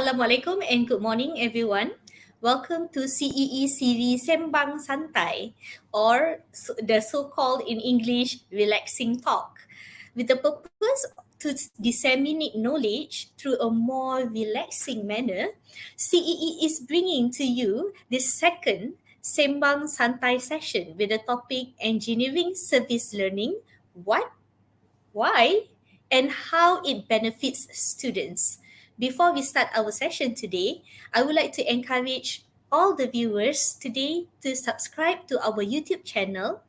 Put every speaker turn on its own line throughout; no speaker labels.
Assalamualaikum and good morning everyone. Welcome to CEE series Sembang, Santai, or the so-called in English relaxing talk. With the purpose to disseminate knowledge through a more relaxing manner, CEE is bringing to you this second Sembang Santai session with the topic Engineering Service Learning, what, why, and how it benefits students. Before we start our session today, I would like to encourage all the viewers today to subscribe to our YouTube channel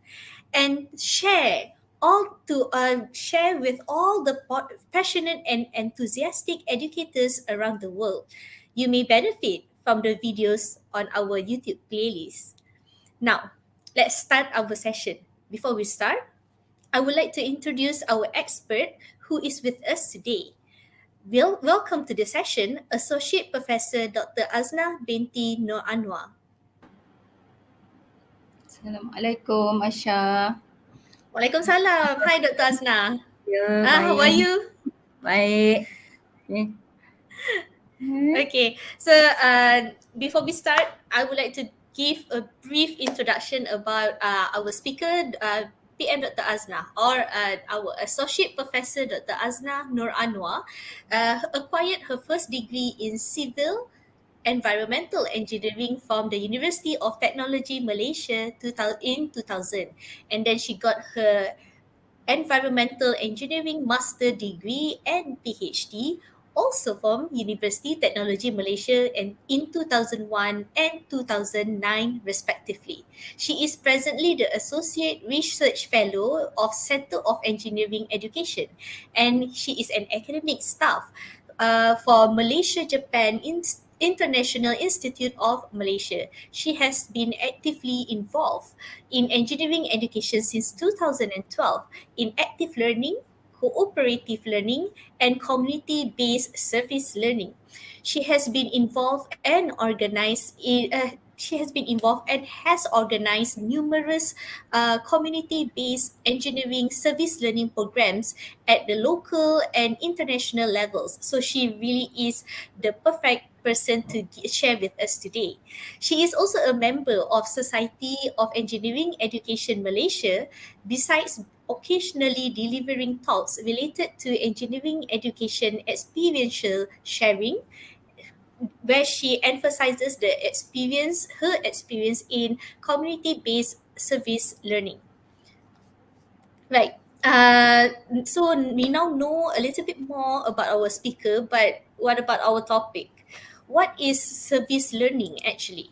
and share with all the passionate and enthusiastic educators around the world. You may benefit from the videos on our YouTube playlist. Now, let's start our session. Before we start, I would like to introduce our expert who is with us today. Welcome to the session, Associate Professor Dr. Aznah binti Nur Anwar.
Assalamualaikum Aishah.
Waalaikumsalam. Hi Dr. Aznah.
Ya,
How are you?
Baik.
Okay, so before we start, I would like to give a brief introduction about our speaker, PM Dr. Aznah, or our Associate Professor Dr. Aznah Nur Anwar, acquired her first degree in Civil Environmental Engineering from the University of Technology Malaysia in 2000. And then she got her Environmental Engineering Master Degree and PhD also from University Technology Malaysia in 2001 and 2009 respectively. She is presently the Associate Research Fellow of Center of Engineering Education, and she is an academic staff for Malaysia-Japan International Institute of Malaysia. She has been actively involved in engineering education since 2012 in active learning, cooperative learning, and community-based service learning. She has been involved and has organized numerous community-based engineering service learning programs at the local and international levels. So she really is the perfect person to share with us today. She is also a member of Society of Engineering Education Malaysia, besides occasionally delivering talks related to engineering education experiential sharing, where she emphasizes her experience in community-based service learning. Right. So we now know a little bit more about our speaker, but what about our topic? What is service learning actually?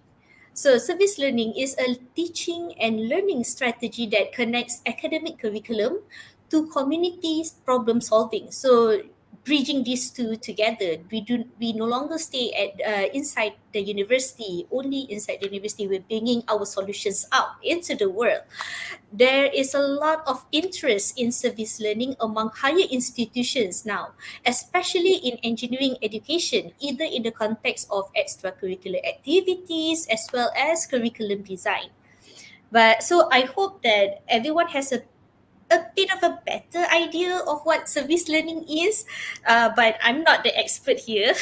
So service learning is a teaching and learning strategy that connects academic curriculum to community problem solving. So bridging these two together, we no longer stay at inside the university, only inside the university. We're bringing our solutions out into the world. There is a lot of interest in service learning among higher institutions now, especially in engineering education, either in the context of extracurricular activities as well as curriculum design. But so I hope that everyone has a bit of a better idea of what service learning is, but I'm not the expert here.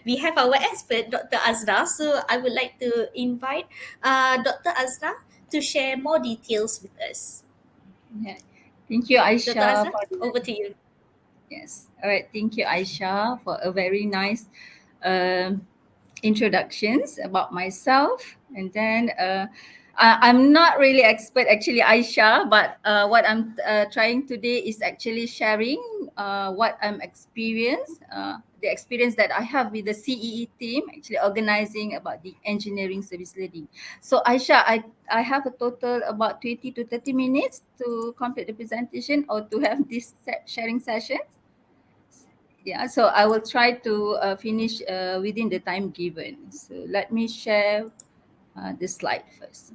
We have our expert, Dr. Aznah. So I would like to invite Dr. Aznah to share more details with us.
Yeah. Thank you,
Dr.
Aishah.
Aznah, over to you.
Yes. All right. Thank you, Aishah, for a very nice introductions about myself. And then I'm not really expert actually, Aishah, but what I'm trying today is actually sharing what I'm experienced, the experience that I have with the CEE team, actually organizing about the engineering service learning. So Aishah, I have a total about 20 to 30 minutes to complete the presentation or to have this sharing session. Yeah, so I will try to finish within the time given. So let me share the slide first.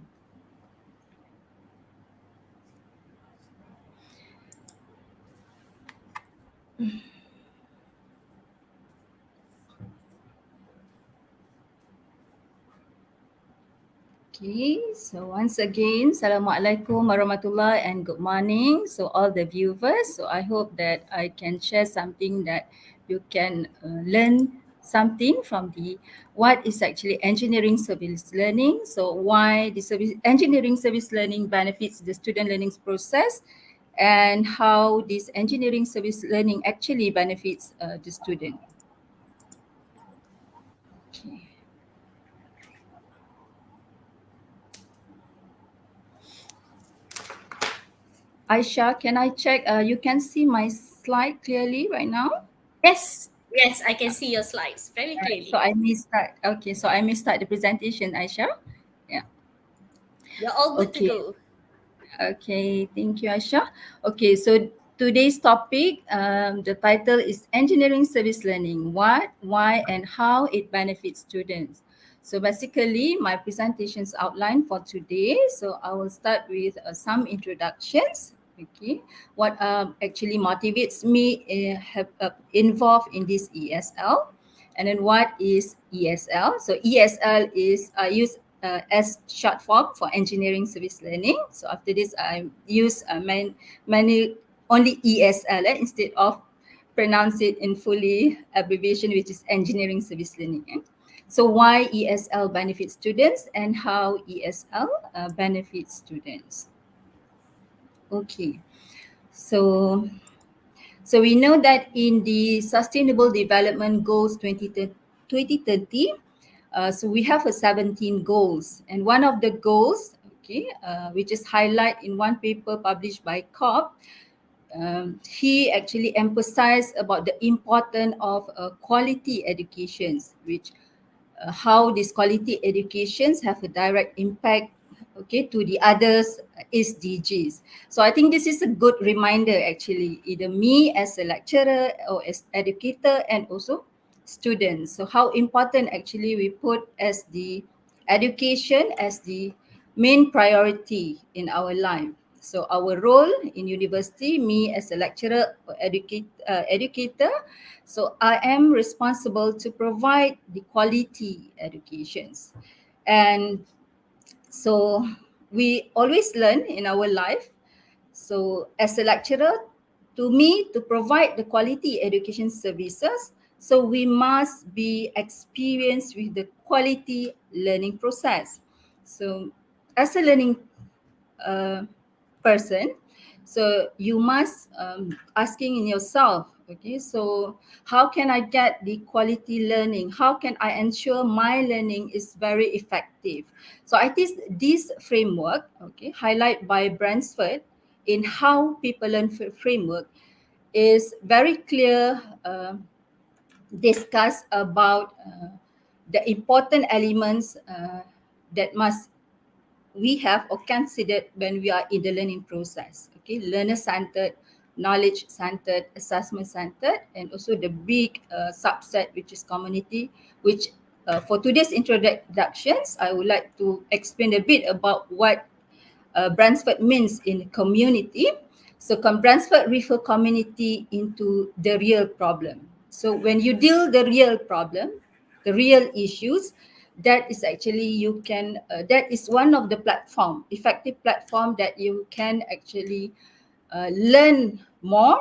Okay, so once again, Assalamualaikum warahmatullahi and good morning. So all the viewers, so I hope that I can share something that you can learn something from the what is actually engineering service learning. So why the engineering service learning benefits the student learning process, and how this engineering service learning actually benefits the student. Okay. Aisha, can I check? You can see my slide clearly right now?
Yes, yes, I can see your slides very
Alright, so
clearly.
I may start. Okay, so I may start the presentation, Aisha. Yeah.
You're all good to
Okay.
go.
Okay, thank you, Aisha. Okay, so today's topic, the title is Engineering Service Learning. What, why, and how it benefits students. So basically, my presentation's outline for today. So I will start with some introductions. Okay, what actually motivates me have involved in this ESL, and then what is ESL? So ESL is used as short form for engineering service learning. So after this, I use many only ESL instead of pronounce it in fully abbreviation, which is engineering service learning. So why ESL benefits students and how ESL benefits students? Okay, so so we know that in the Sustainable Development Goals 2030, so we have a 17 goals, and one of the goals, okay, which is highlight in one paper published by COP, he actually emphasized about the importance of quality educations, which how these quality educations have a direct impact, okay, to the others SDGs. So I think this is a good reminder actually, either me as a lecturer or as educator and also students. So how important actually we put as the education as the main priority in our life. So our role in university, me as a lecturer or educator, so I am responsible to provide the quality educations. And so we always learn in our life. So as a lecturer, to me, to provide the quality education services, so we must be experienced with the quality learning process. So as a learning uh, person, so you must asking in yourself, okay, so how can I get the quality learning, how can I ensure my learning is very effective? So I think this framework, okay, highlight by Bransford in how people learn framework is very clear, discuss about the important elements that must we have or considered when we are in the learning process. Okay, learner-centered, knowledge-centered, assessment-centered, and also the big subset, which is community, which for today's introductions, I would like to explain a bit about what Bransford means in community. So Bransford refer community into the real problem. So when you deal the real problem, the real issues, that is actually you can, that is one of the platform, effective platform that you can actually learn more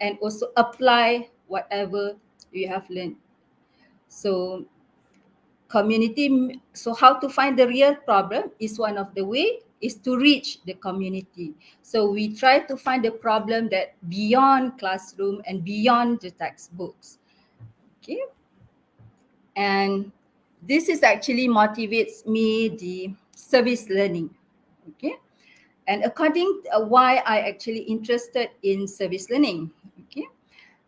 and also apply whatever you have learned. So community, so how to find the real problem is one of the way is to reach the community. So we try to find the problem that beyond classroom and beyond the textbooks. Okay, and this is actually motivates me the service learning. Okay, and according why I actually interested in service learning. Okay,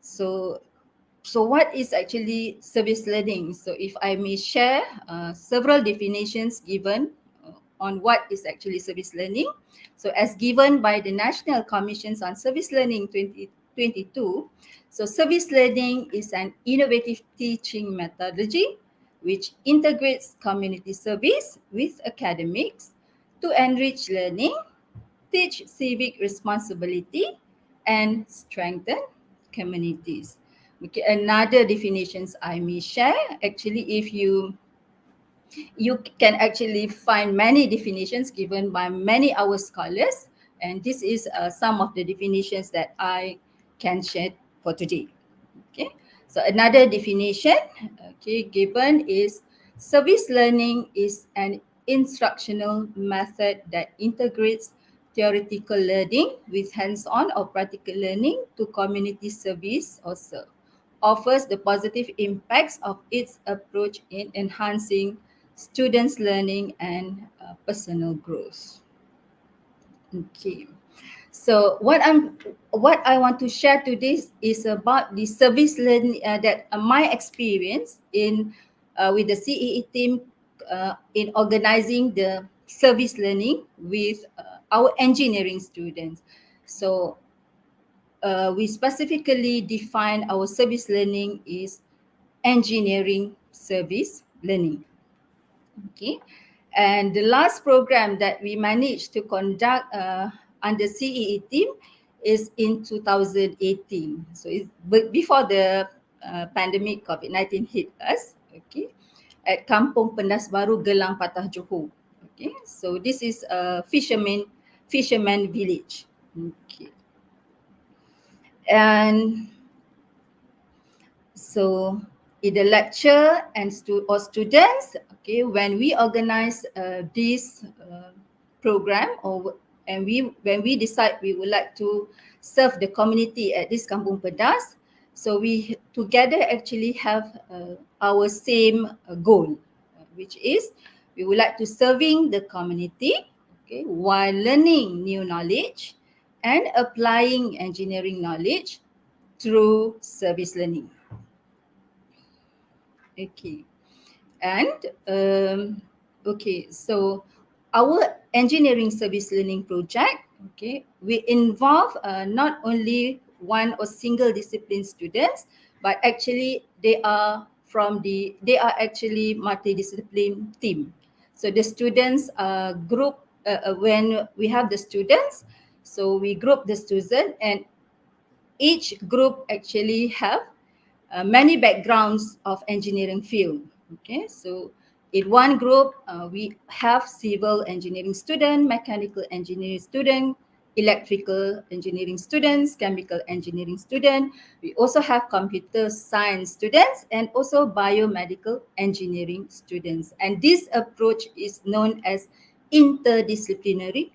so so what is actually service learning? So if I may share several definitions given on what is actually service learning. So as given by the National Commissions on Service Learning 2022, so service learning is an innovative teaching methodology which integrates community service with academics to enrich learning, teach civic responsibility, and strengthen communities. Okay, another definitions I may share. Actually, if you can actually find many definitions given by many our scholars, and this is some of the definitions that I can share for today. Okay, So another definition, okay, given is service learning is an instructional method that integrates theoretical learning with hands-on or practical learning to community service or serve, offers the positive impacts of its approach in enhancing students' learning and personal growth. Okay. So what I want to share today is about the service learning that my experience in with the CEE team in organizing the service learning with our engineering students. So we specifically define our service learning is engineering service learning. Okay. And the last program that we managed to conduct under CEE team is in 2018. So it's before the pandemic COVID-19 hit us. Okay. At Kampung Pendas Baru, Gelang Patah, Johor. Okay. So this is a fisherman village. Okay. And so in the lecture and students, okay, when we organize this program and when we decide we would like to serve the community at this Kampung Pedas, so we together actually have our same goal, which is we would like to serving the community, okay, while learning new knowledge and applying engineering knowledge through service learning. Okay. And okay, so our engineering service learning project, okay, we involve not only one or single discipline students, but actually they are actually multidiscipline team. So the students are group when we have the students, so we group the students and each group actually have many backgrounds of engineering field. Okay, so in one group, we have civil engineering student, mechanical engineering student, electrical engineering students, chemical engineering student. We also have computer science students and also biomedical engineering students. And this approach is known as interdisciplinary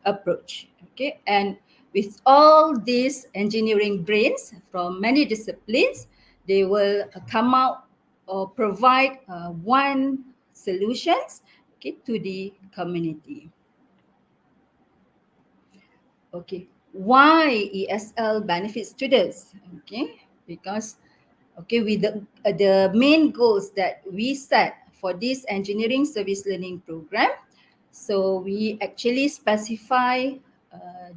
approach. Okay, and with all these engineering brains from many disciplines, they will come out or provide one solutions, okay, to the community. Okay, why ESL benefits students? Okay, because okay, with the main goals that we set for this engineering service learning program, so we actually specify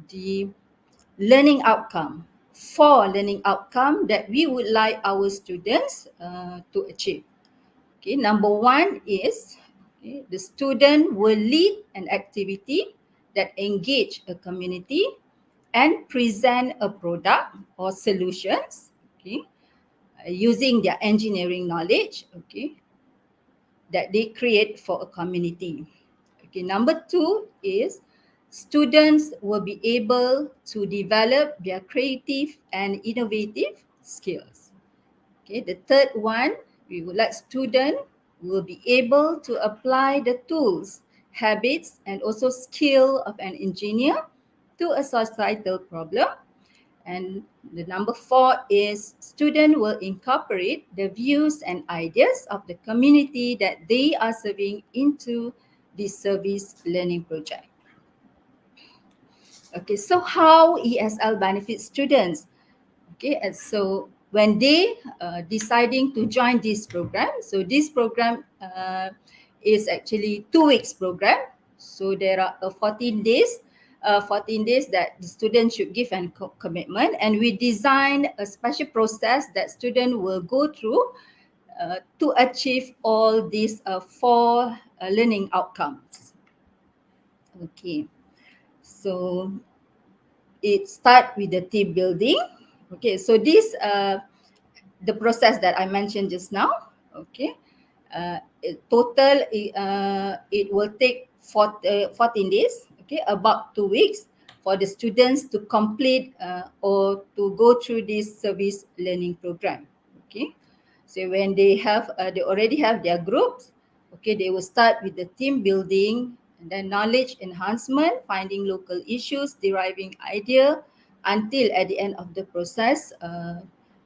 the learning outcome, four learning outcome that we would like our students to achieve. Okay, number one is okay, the student will lead an activity that engage a community and present a product or solutions, okay, using their engineering knowledge, okay, that they create for a community. Okay, number two is students will be able to develop their creative and innovative skills. Okay, the third one, we would like students will be able to apply the tools, habits, and also skill of an engineer to a societal problem. And the number four is student will incorporate the views and ideas of the community that they are serving into the service learning project. Okay, so how ESL benefits students? Okay, and so when they deciding to join this program, so this program is actually 2 weeks program. So there are 14 days, 14 days that the student should give an commitment, and we design a special process that student will go through to achieve all these four learning outcomes. Okay, so it start with the team building. Okay, so this the process that I mentioned just now. Okay, total it will take 14 days. Okay, about 2 weeks for the students to complete or to go through this service learning program. Okay, so when they already have their groups, okay, they will start with the team building and then knowledge enhancement, finding local issues, deriving idea, until at the end of the process,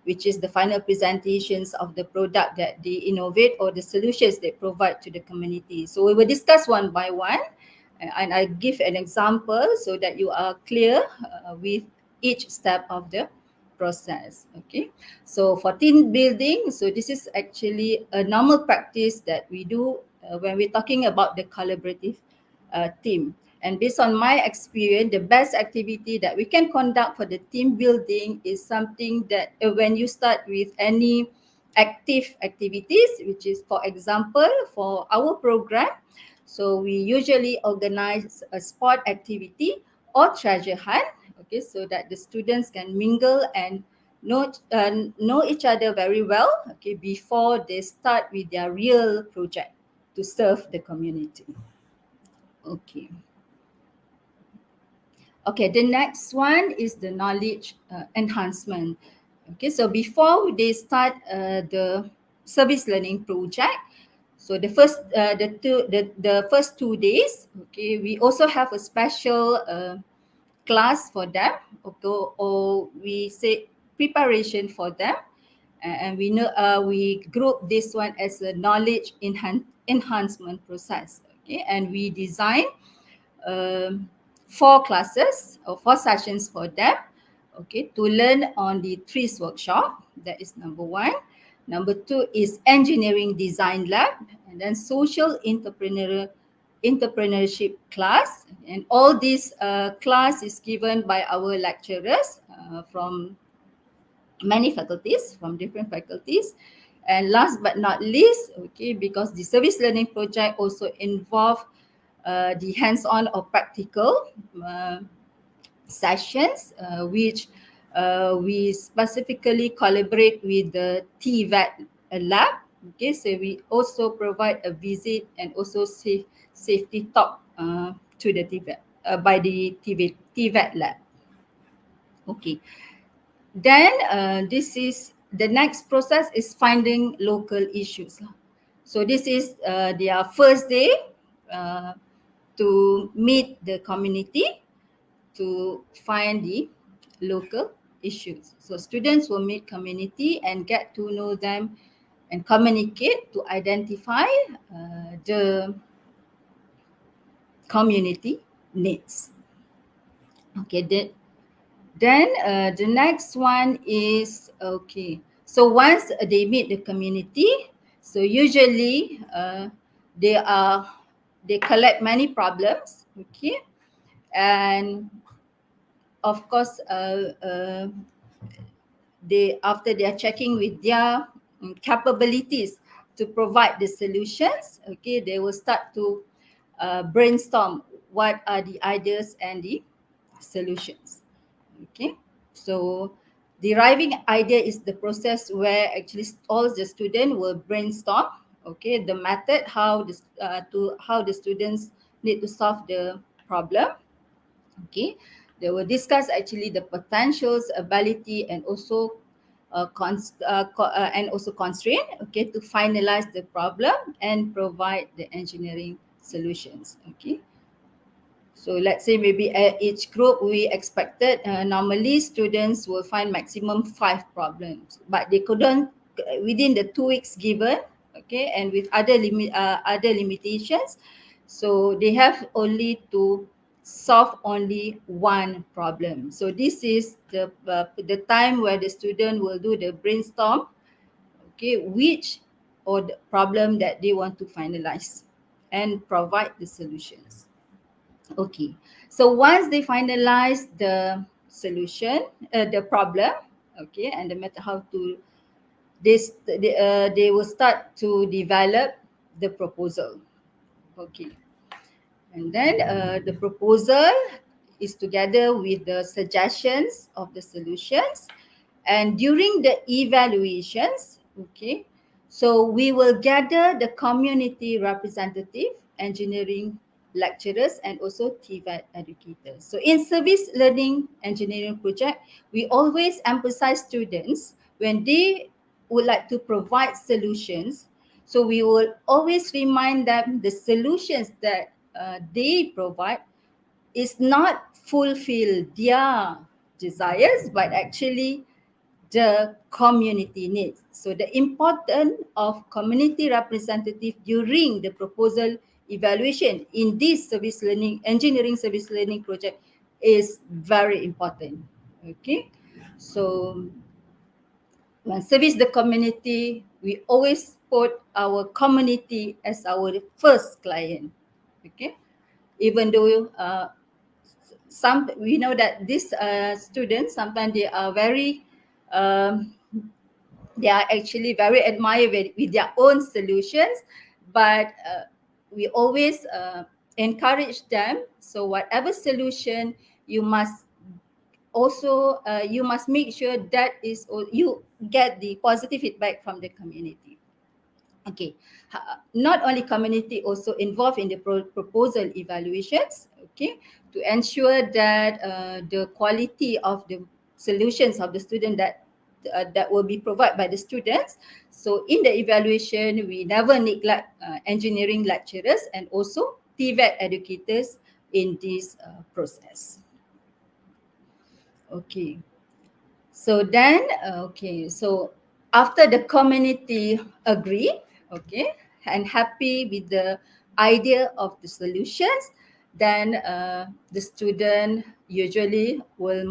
which is the final presentations of the product that they innovate or the solutions they provide to the community. So we will discuss one by one, and I give an example so that you are clear with each step of the process. Okay, so for team building, so this is actually a normal practice that we do when we're talking about the collaborative team. And based on my experience, the best activity that we can conduct for the team building is something that when you start with any active activities, which is, for example, for our program, so we usually organize a sport activity or treasure hunt, okay, so that the students can mingle and know each other very well, okay, before they start with their real project to serve the community. Okay. Okay, the next one is the knowledge enhancement. Okay, so before they start the service learning project, so the first 2 days, okay, we also have a special class for them, okay, or we say preparation for them, and we group this one as a knowledge enhancement process. Okay, and we design um, 4 classes or 4 sessions for them, okay, to learn on the trees workshop. That is number one. Number two is engineering design lab, and then social entrepreneurship class. And all this class is given by our lecturers from many faculties, from different faculties. And last but not least, okay, because the service learning project also involve the hands-on or practical sessions, which we specifically collaborate with the TVET lab. Okay, so we also provide a visit and also safety talk to the TVET by the TVET lab. Okay, then this is the next process is finding local issues. So this is their first day uh, to meet the community to find the local issues. So students will meet community and get to know them and communicate to identify the community needs. Okay, then the next one is, okay, so once they meet the community, so usually they collect many problems, okay, and of course they, after they are checking with their capabilities to provide the solutions, okay, they will start to brainstorm what are the ideas and the solutions. Okay, so deriving idea is the process where actually all the student will brainstorm, okay, the method how how the students need to solve the problem. Okay, they will discuss actually the potentials, ability, and also and also constraint, okay, to finalize the problem and provide the engineering solutions. Okay, so let's say maybe at each group we expected normally students will find maximum 5 problems, but they couldn't within the 2 weeks given, okay, and with other limitations, so they have only to solve only 1 problem. So this is the time where the student will do the brainstorm, okay, which or the problem that they want to finalize and provide the solutions. Okay, so once they finalize the solution, the problem, okay, and the method how to they will start to develop the proposal. Okay, and then the proposal is together with the suggestions of the solutions, and during the evaluations, okay, so we will gather the community representative, engineering lecturers, and also TVET educators. So in service learning engineering project, we always emphasize students when they would like to provide solutions, so we will always remind them the solutions that they provide is not fulfill their desires, but actually the community needs. So the importance of community representative during the proposal evaluation in this service learning, engineering service learning project is very important. Okay, so when service the community, we always put our community as our first client. Okay, even though some, we know that these students sometimes they are very um, they are actually very admired with their own solutions, but we always encourage them. So whatever solution, you must also you must make sure that is you get the positive feedback from the community. Okay, not only community, also involved in the proposal evaluations, okay, to ensure that the quality of the solutions of the student that will be provided by the students. So in the evaluation, we never neglect engineering lecturers and also TVET educators in this process. Okay. So then, so after the community agree, okay, and happy with the idea of the solutions, then the student usually will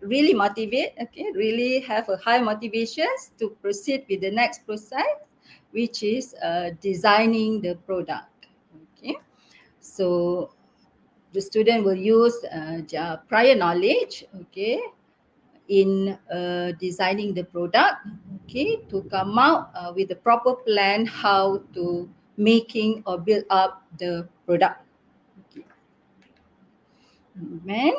really motivate, okay, really have a high motivations to proceed with the next process, which is designing the product. Okay, so the student will use their prior knowledge, okay, in designing the product, okay, to come out with the proper plan how to making or build up the product. Okay. Then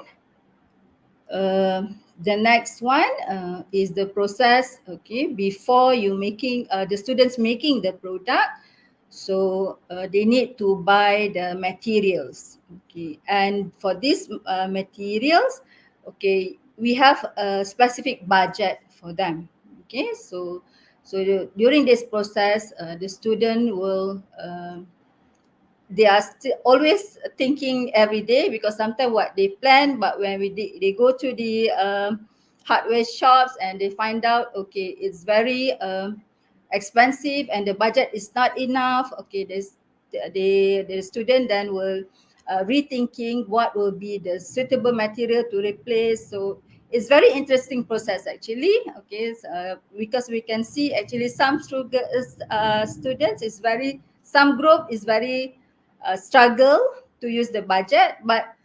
the next one is the process, okay, before you making the students making the product. So they need to buy the materials, okay, and for these materials, okay, we have a specific budget for them. Okay, so during this process, the student will they are still always thinking every day, because sometimes what they plan, but when they go to the hardware shops and they find out, okay, it's very expensive and the budget is not enough. Okay, the student then will rethinking what will be the suitable material to replace. So it's very interesting process actually. Okay, because we can see actually some students is very, some group is very struggle to use the budget, but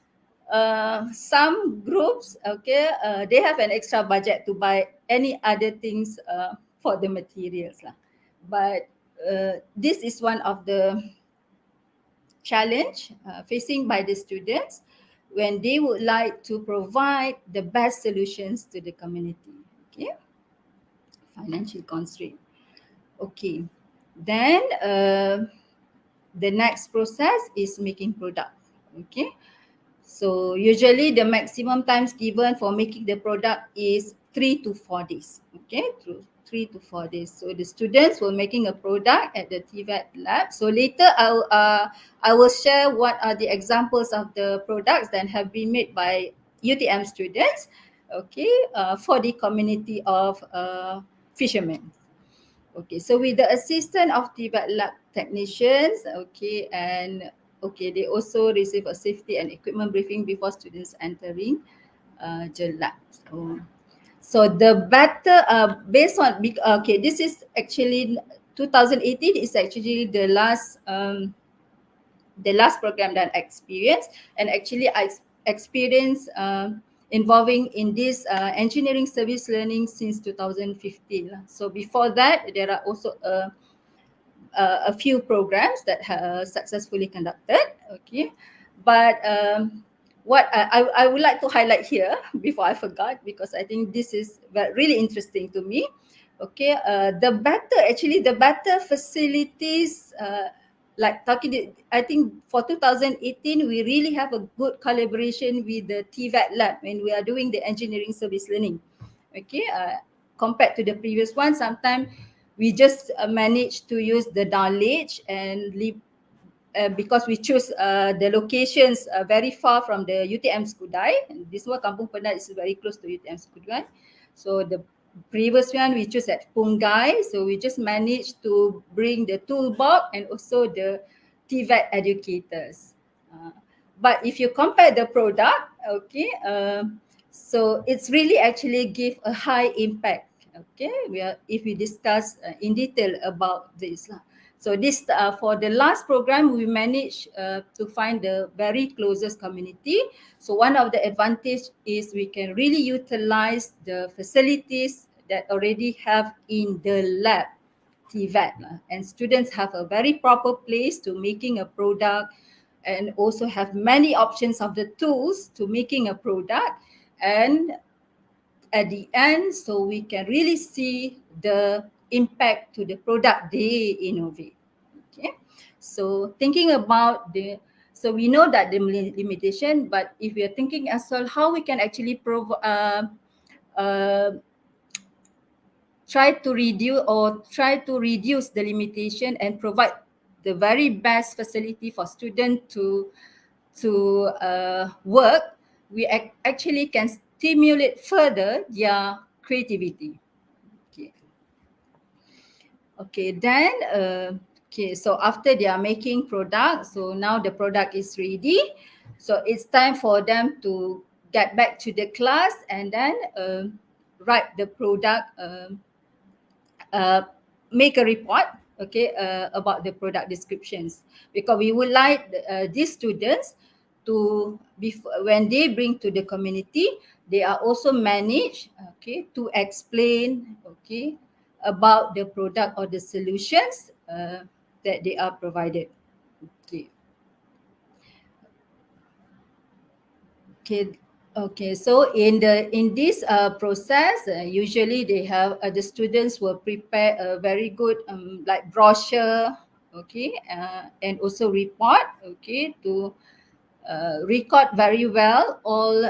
some groups, okay, they have an extra budget to buy any other things for the materials lah. But this is one of the challenge facing by the students when they would like to provide the best solutions to the community. Okay, financial constraint. Okay, then the next process is making product. Okay, so usually the maximum times given for making the product is 3 to 4 days. Okay, 3 to 4 days. So the students were making a product at the TVET lab. So later I will share what are the examples of the products that have been made by UTM students, okay, for the community of fishermen. Okay, so with the assistance of TVET lab technicians, okay, and okay, they also receive a safety and equipment briefing before students entering the lab. So the better based on okay, this is actually 2018 is actually the last program that I experienced, and actually I experienced involving in this engineering service learning since 2015. So before that, there are also a few programs that have successfully conducted. Okay, but what I would like to highlight here before I forgot, because I think this is really interesting to me. Okay, the better facilities, like talking, I think for 2018 we really have a good collaboration with the TVET lab when we are doing the engineering service learning. Okay, compared to the previous one, sometimes we just managed to use the knowledge and leave, because we choose the locations very far from the UTM Skudai. This one, Kampung Penat, is very close to UTM Skudai. So the previous one we choose at Pungai. So we just managed to bring the toolbox and also the TVET educators. But if you compare the product, okay, so it's really actually give a high impact. Okay, if we discuss in detail about this. So this for the last program, we managed to find the very closest community. So one of the advantage is we can really utilize the facilities that already have in the lab, TVET, and students have a very proper place to making a product, and also have many options of the tools to making a product. And at the end, so we can really see the impact to the product they innovate. Okay, so thinking about so we know that the limitation, but if we are thinking as well how we can actually uh, try to reduce the limitation and provide the very best facility for students to work, we actually can stimulate further their creativity. Okay. Okay, then okay, so after they are making product, so now the product is ready. So it's time for them to get back to the class and then write the product, uh, make a report, okay, about the product descriptions, because we would like these students to when they bring to the community, they are also managed, okay, to explain, okay, about the product or the solutions that they are provided. Okay. Okay. Okay. So in this process, usually they have the students will prepare a very good like brochure, okay, and also report, okay, to record very well all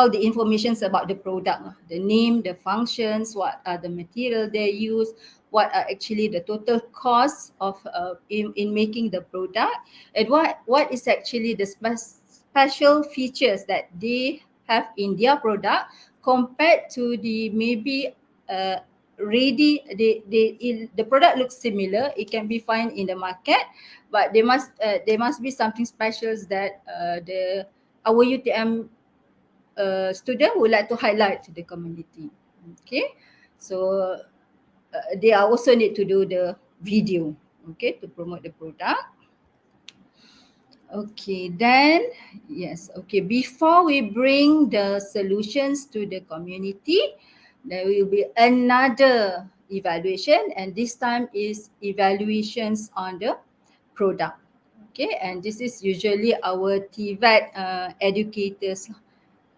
the informations about the product, the name, the functions, what are the material they use, what are actually the total cost of in making the product, and what is actually the special features that they have in their product compared to the maybe ready the product looks similar, it can be found in the market, but there must be something special that the our UTM student would like to highlight to the community. Okay, so they are also need to do the video, okay, to promote the product. Okay, then yes, okay, before we bring the solutions to the community, there will be another evaluation, and this time is evaluations on the product. Okay, and this is usually our TVET educators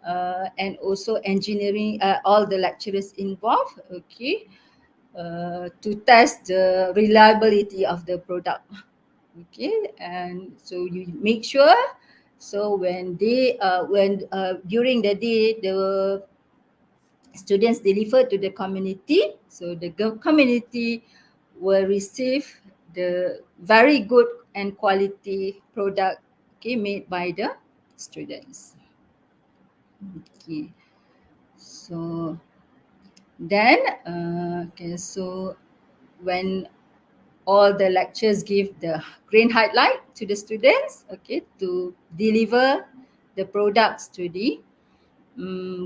and also engineering, all the lecturers involved, okay, to test the reliability of the product. Okay, and so you make sure, so when during the day the students deliver to the community, so the community will receive the very good and quality product, okay, made by the students. Okay, so then okay, so when all the lectures give the green highlight to the students, okay, to deliver the products to the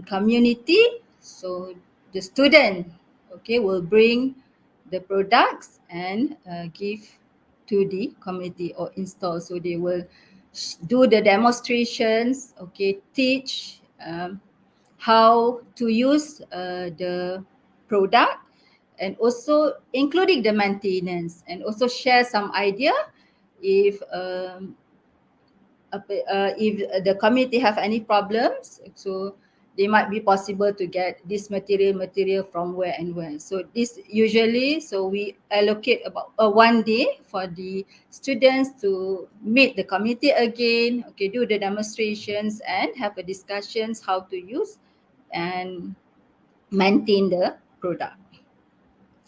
community, so the student, okay, will bring the products and give to the community or install. So they will do the demonstrations, okay, teach how to use the product, and also including the maintenance, and also share some idea if if the community have any problems, so they might be possible to get this material from where and where. So this usually, so we allocate about one day for the students to meet the community again, okay, do the demonstrations and have a discussions how to use and maintain the product.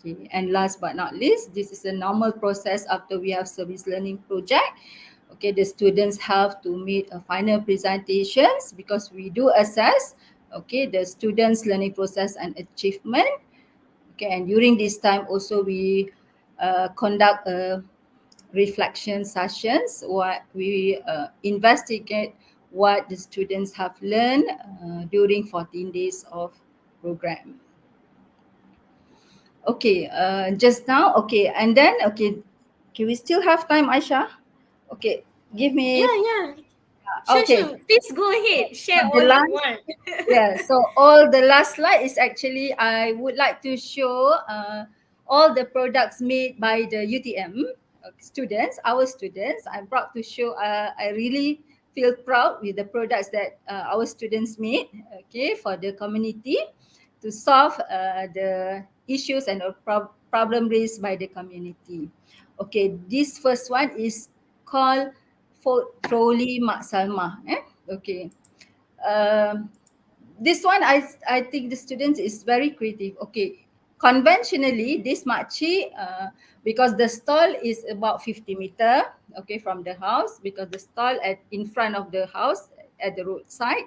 Okay, and last but not least, this is a normal process after we have service learning project. Okay, the students have to meet a final presentations because we do assess, okay, the students' learning process and achievement. Okay, and during this time also we conduct a reflection sessions. What we investigate what the students have learned during 14 days of program. Okay, just now, okay, and then, okay, we still have time, Aisha? Okay, give
Yeah,
me,
yeah. Sure,
okay,
sure. Please go ahead.
so
Share
the
all you
last,
want.
yeah, so all the last slide is actually, I would like to show all the products made by the UTM students, our students. I'm proud to show, I really feel proud with the products that our students made, okay, for the community to solve the issues and problem raised by the community. Okay, this first one is called Trolley Mak Salma. Okay. Um, this one, I think the students is very creative. Okay, conventionally this makcik, because the stall is about 50 meter, okay, from the house, because the stall at in front of the house at the roadside.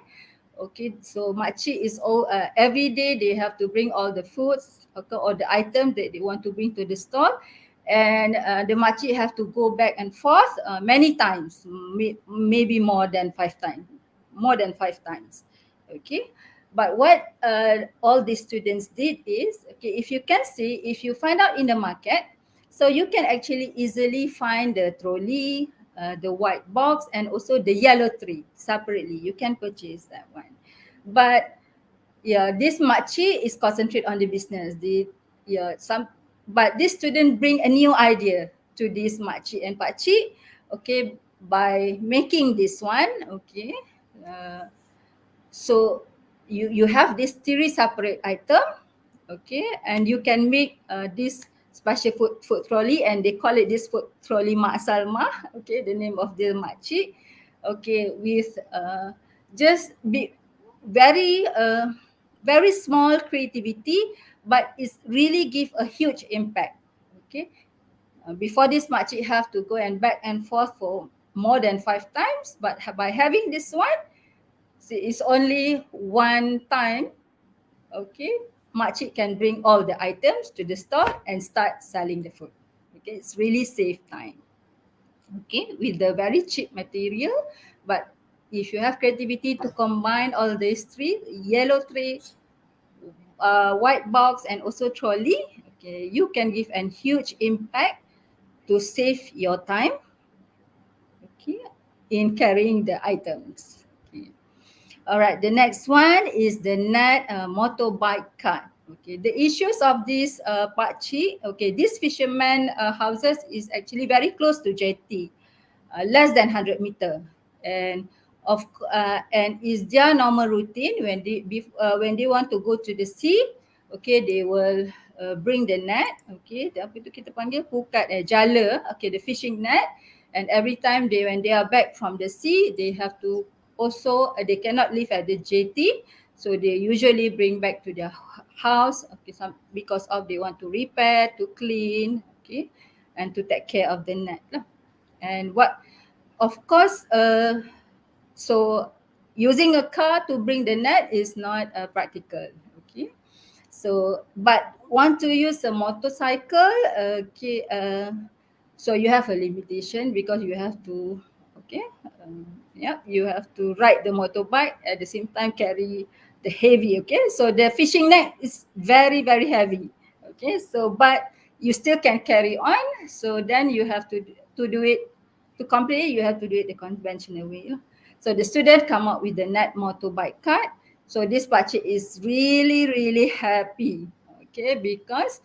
Okay, so makcik is all every day they have to bring all the foods, okay, or the items that they want to bring to the stall, and the makcik have to go back and forth many times, maybe more than 5 times. Okay, but what all these students did is, okay, if you can see, if you find out in the market, so you can actually easily find the trolley, the white box, and also the yellow tray separately. You can purchase that one. But yeah, this makcik is concentrate on the business. Yeah, some, but this student bring a new idea to this makcik and pakcik. Okay, by making this one, okay. Uh, so you have this three separate item, okay, and you can make this special food trolley, and they call it this food trolley Mak Salma, okay, the name of the makcik, okay, with just be very very small creativity, but it's really give a huge impact. Okay, before this makcik have to go and back and forth for more than 5 times, but by having this one, see, it's only one time, okay, makcik can bring all the items to the store and start selling the food. Okay, it's really save time. Okay, with the very cheap material, but if you have creativity to combine all these three, yellow tray, white box, and also trolley, okay, you can give a huge impact to save your time, okay, in carrying the items. Okay. All right, the next one is the net motorbike cart. Okay, the issues of this pakcik, okay, this fisherman houses is actually very close to jetty, less than 100 meter, and and is their normal routine when they want to go to the sea, okay, they will bring the net, okay, apa itu kita panggil pukat jala, okay, the fishing net, and every time when they are back from the sea, they have to also they cannot live at the jetty, so they usually bring back to their house, okay, because of they want to repair, to clean, okay, and to take care of the net lah. And what, of course, so using a car to bring the net is not practical. Okay, so but want to use a motorcycle, okay, so you have a limitation because you have to, okay, yeah, you have to ride the motorbike at the same time carry the heavy, okay, so the fishing net is very very heavy, okay, so but you still can carry on, so then you have to do it, to complete it you have to do it the conventional way lah. So the student come up with the net motorbike card. So this pakcik is really really happy, okay, because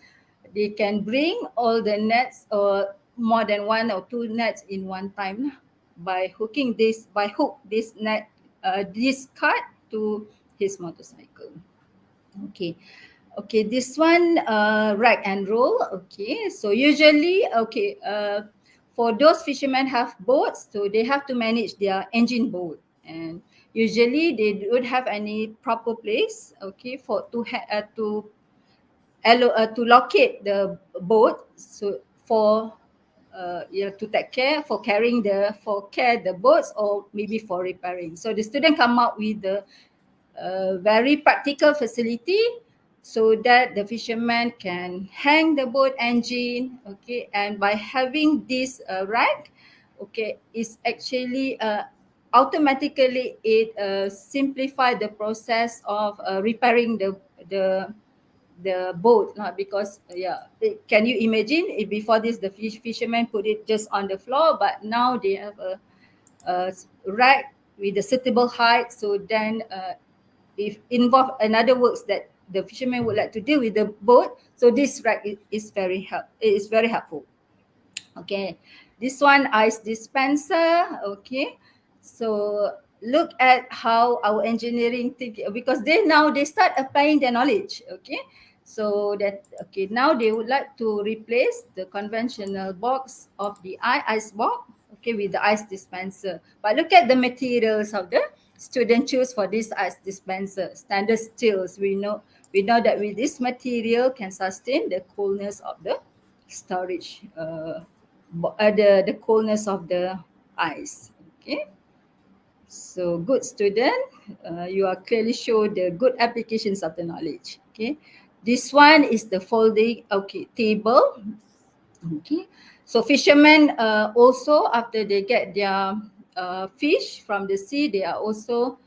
they can bring all the nets or more than one or two nets in one time lah, by hook this net, this card to his motorcycle. Okay. Okay, this one rack and roll. Okay, so usually, okay, for those fishermen have boats, so they have to manage their engine boat, and usually they don't have any proper place, okay, for to to locate the boat, so for to take care for carrying the boats, or maybe for repairing. So the student come up with the very practical facility so that the fisherman can hang the boat engine, okay, and by having this rack, okay, it's actually automatically it simplify the process of repairing the boat, because can you imagine if before this the fisherman put it just on the floor, but now they have a rack with a suitable height, so then if involve another works that the fisherman would like to do with the boat, so this rack is very helpful. Okay, this one ice dispenser. Okay, so look at how our engineering think, because they start applying their knowledge. Okay, so that now they would like to replace the conventional box of the ice box, okay, with the ice dispenser. But look at the materials of the student choose for this ice dispenser. Standard steels. We know that with this material can sustain the coolness of the storage, the coolness of the ice. Okay, so good student, you are clearly show the good applications of the knowledge. Okay, this one is the folding table. Okay, so fishermen also after they get their fish from the sea, they are also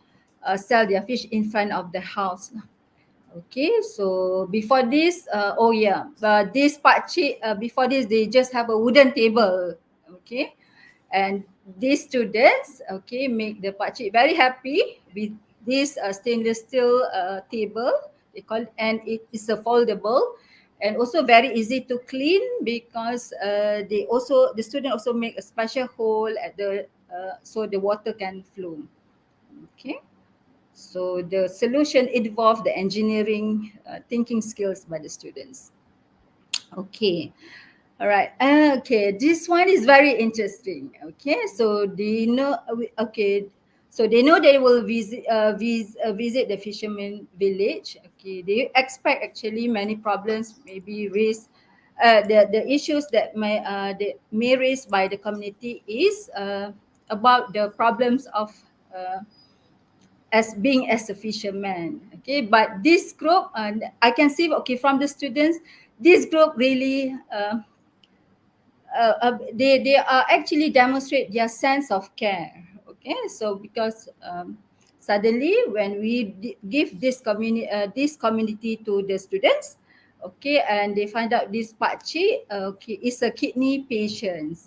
sell their fish in front of the house. Okay, so before this, this pakcik, before this, they just have a wooden table. Okay, and these students, okay, make the pakcik very happy with this stainless steel table. They call it, and it is a foldable, and also very easy to clean because the student also make a special hole at the so the water can flow. Okay. So the solution involved the engineering thinking skills by the students. Okay. All right. Okay. This one is very interesting. Okay. So they know. Okay. So they know they will visit the fisherman village. Okay. They expect actually many problems, maybe raised. The issues that may raised by the community is about the problems of as being as a fisherman. Okay, but this group, I can see, okay, from the students, this group really they are actually demonstrate their sense of care. Okay, so because suddenly when we give this community to the students, okay, and they find out this pakcik, okay, is a kidney patient.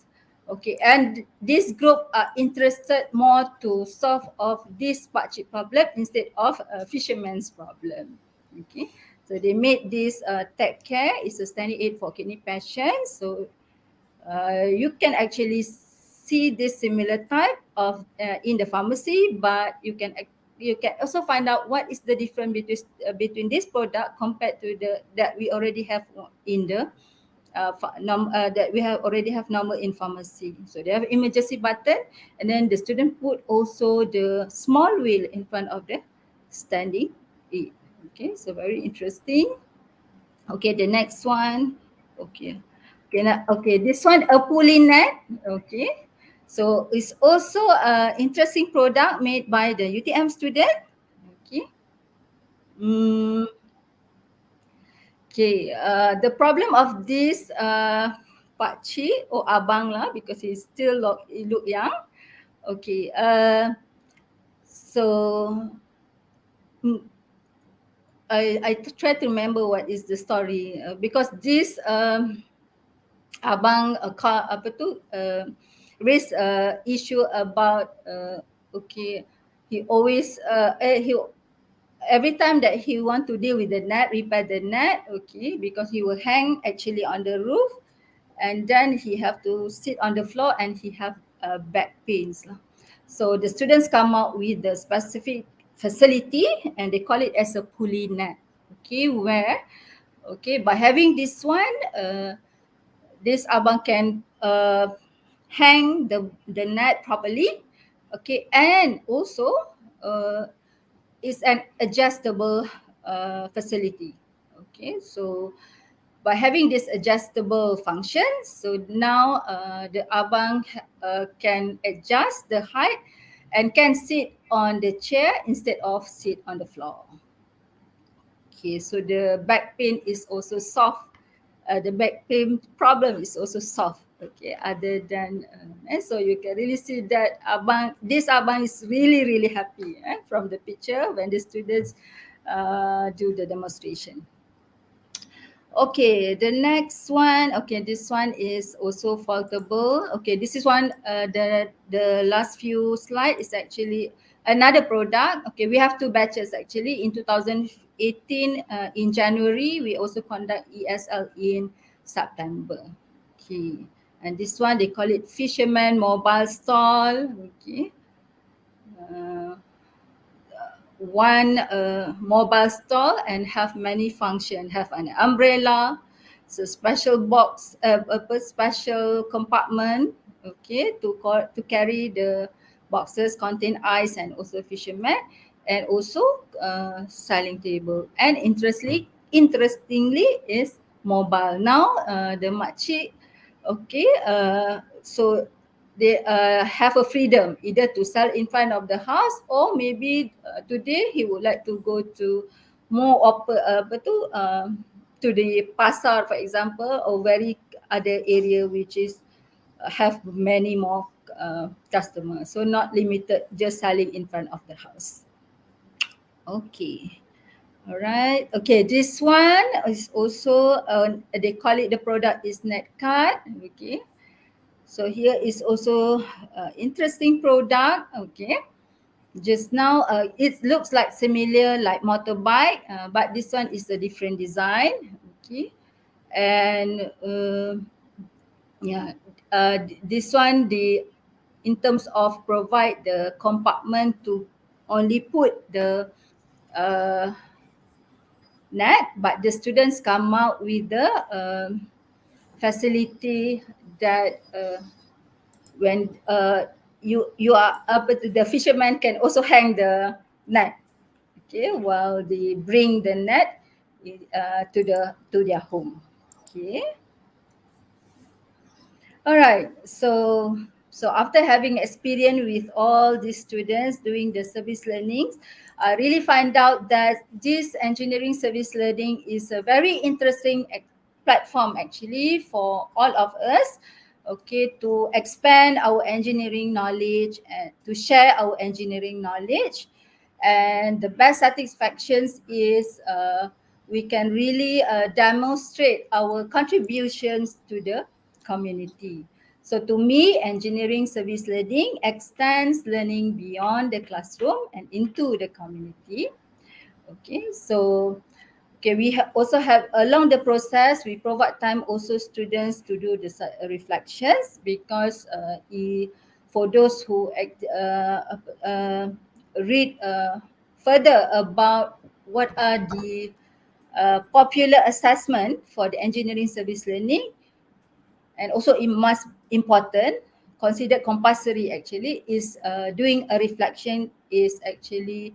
Okay, and this group are interested more to solve of this pakcik problem instead of a fisherman's problem. Okay, so they made this tech care is a standing aid for kidney patients. So you can actually see this similar type of in the pharmacy, but you can also find out what is the difference between this product compared to the that we already have in the that we have already have normal in pharmacy. So they have emergency button, and then the student put also the small wheel in front of the standing aid. Okay, so very interesting. Okay, the next one. Okay. Okay, this one a pulley net. Okay. So it's also a interesting product made by the UTM student. Okay. Mm, okay. The problem of this pakcik or abang lah, because he look young. Okay. So mm, I try to remember what is the story because this abang raise issue about okay, he always he every time that he want to deal with the net, repair the net, okay, because he will hang actually on the roof, and then he have to sit on the floor and he have back pains lah. So the students come out with the specific facility and they call it as a pulley net. Okay, where okay, by having this one, this abang can hang the net properly. Okay, and also it's an adjustable facility. Okay, so by having this adjustable function, so now the abang can adjust the height and can sit on the chair instead of sit on the floor. Okay, so the back pain is also solved. The back pain problem is also solved. Okay, other than and so you can really see that this abang is really happy from the picture when the students do the demonstration. Okay, the next one. Okay, this one is also foldable. Okay, this is one. The last few slide is actually another product. Okay, we have two batches actually. In 2018, in January, we also conduct ESL in September. Okay, and this one they call it Fisherman Mobile Stall. Okay. Uh, One mobile store and have many function, have an umbrella, so special box, a special compartment, okay, to carry the boxes contain ice and also fisherman, and also sailing table. And interestingly is mobile. Now the makcik, okay, so they have a freedom either to sell in front of the house, or maybe today he would like to go to more to the pasar, for example, or very other area which is have many more customers, so not limited just selling in front of the house. Okay. All right. Okay, this one is also they call it, the product is net card. Okay. So here is also interesting product. Okay, just now it looks like similar like motorbike, but this one is a different design. Okay, and yeah, this one in terms of provide the compartment to only put the uh, net, but the students come out with the facility that when you are the fisherman can also hang the net, okay, while they bring the net to their home. Okay. All right. So after having experience with all these students doing the service learnings, I really find out that this engineering service learning is a very interesting platform actually for all of us. Okay, to expand our engineering knowledge and to share our engineering knowledge. And the best satisfactions is we can really demonstrate our contributions to the community. So to me, engineering service learning extends learning beyond the classroom and into the community. Okay, so we also have along the process, we provide time also students to do the reflections, because for those who read further about what are the popular assessment for the engineering service learning, and also it must important, considered compulsory actually, is doing a reflection is actually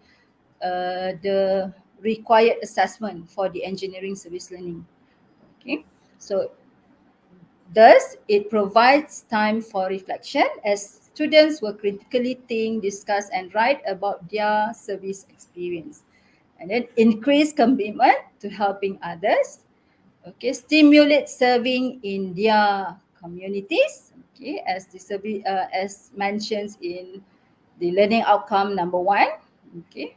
the required assessment for the engineering service learning. Okay, so thus it provides time for reflection as students will critically think, discuss and write about their service experience, and then increase commitment to helping others. Okay, stimulate serving in their communities. Okay, as the survey as mentioned in the learning outcome number 1. Okay,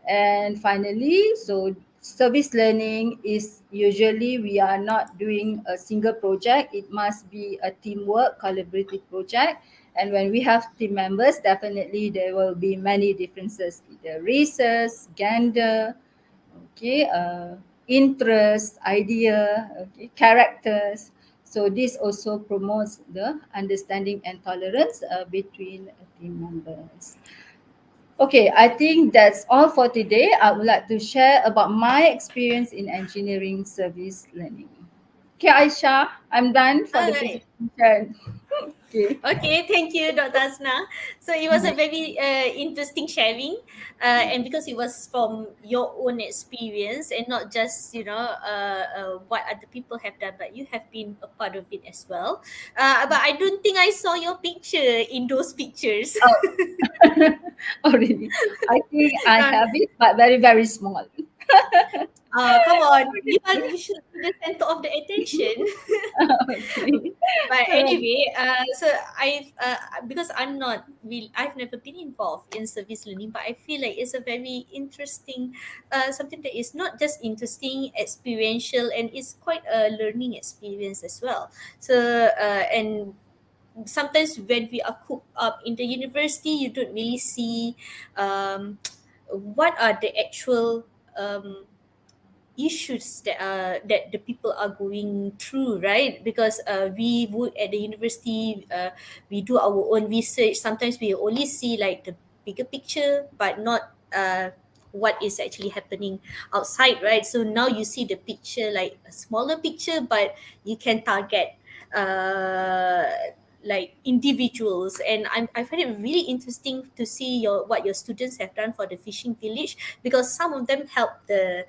and finally, so service learning is usually we are not doing a single project. It must be a teamwork, collaborative project. And when we have team members, definitely there will be many differences, either races, gender, okay, interest, idea, okay, characters. So this also promotes the understanding and tolerance between team members. Okay, I think that's all for today. I would like to share about my experience in engineering service learning. Okay, Aishah, I'm done for
All
the
right.
presentation. Okay.
Okay, thank you, Dr. Aznah. So it was a very interesting sharing, and because it was from your own experience and not just what other people have done, but you have been a part of it as well. But I don't think I saw your picture in those pictures.
Oh, oh really? I think I
uh,
have it, but very, very small.
Come on, you should be the center of the attention.
Okay.
But
Correct.
anyway, so because I've never been involved in service learning, but I feel like it's a very interesting, something that is not just interesting, experiential, and it's quite a learning experience as well. So and sometimes when we are cooped up in the university, you don't really see um, what are the actual issues that the people are going through, right? Because we would at the university, we do our own research. Sometimes we only see like the bigger picture, but not what is actually happening outside, right? So now you see the picture, like a smaller picture, but you can target uh like individuals. And I find it really interesting to see what your students have done for the fishing village, because some of them help the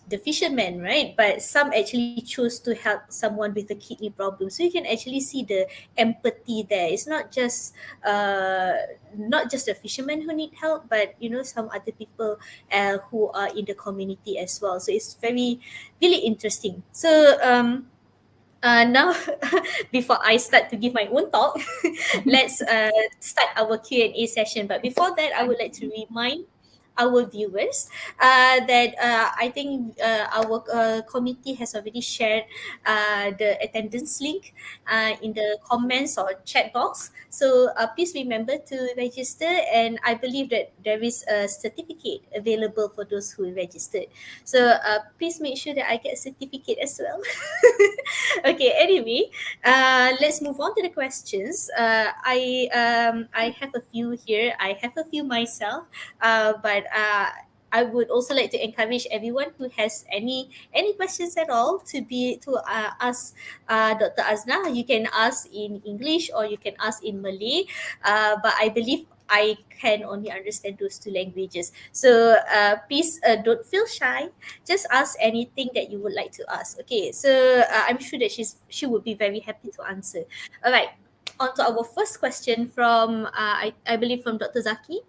the fishermen, right? But some actually choose to help someone with a kidney problem. So you can actually see the empathy there. It's not just the fishermen who need help, but some other people who are in the community as well. So it's very really interesting. So now, before I start to give my own talk, let's start our Q&A session. But before that, I would like to remind our viewers that I think our committee has already shared the attendance link in the comments or chat box. So please remember to register, and I believe that there is a certificate available for those who registered. So please make sure that I get a certificate as well. Okay, anyway, let's move on to the questions. I have a few here. I have a few myself, but I would also like to encourage everyone who has any questions at all to ask Dr. Aznah. You can ask in English or you can ask in Malay, but I believe I can only understand those two languages. So please don't feel shy. Just ask anything that you would like to ask. Okay, so I'm sure that she would be very happy to answer. All right, on to our first question from I believe from Dr. Zaki.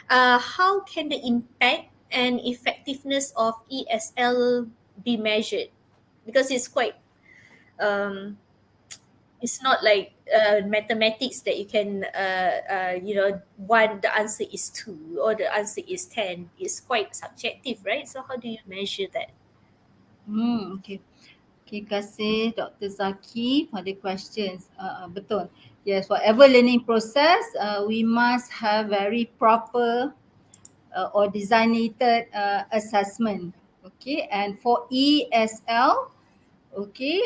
How can the impact and effectiveness of ESL be measured? Because it's quite um, it's not like mathematics that you can one the answer is 2 or the answer is 10. It's quite subjective, right? So how do you measure that?
Okay. Terima kasih Dr. Zaki for the questions. Betul. Yes, whatever learning process, we must have very proper or designated assessment. Okay, and for ESL, okay,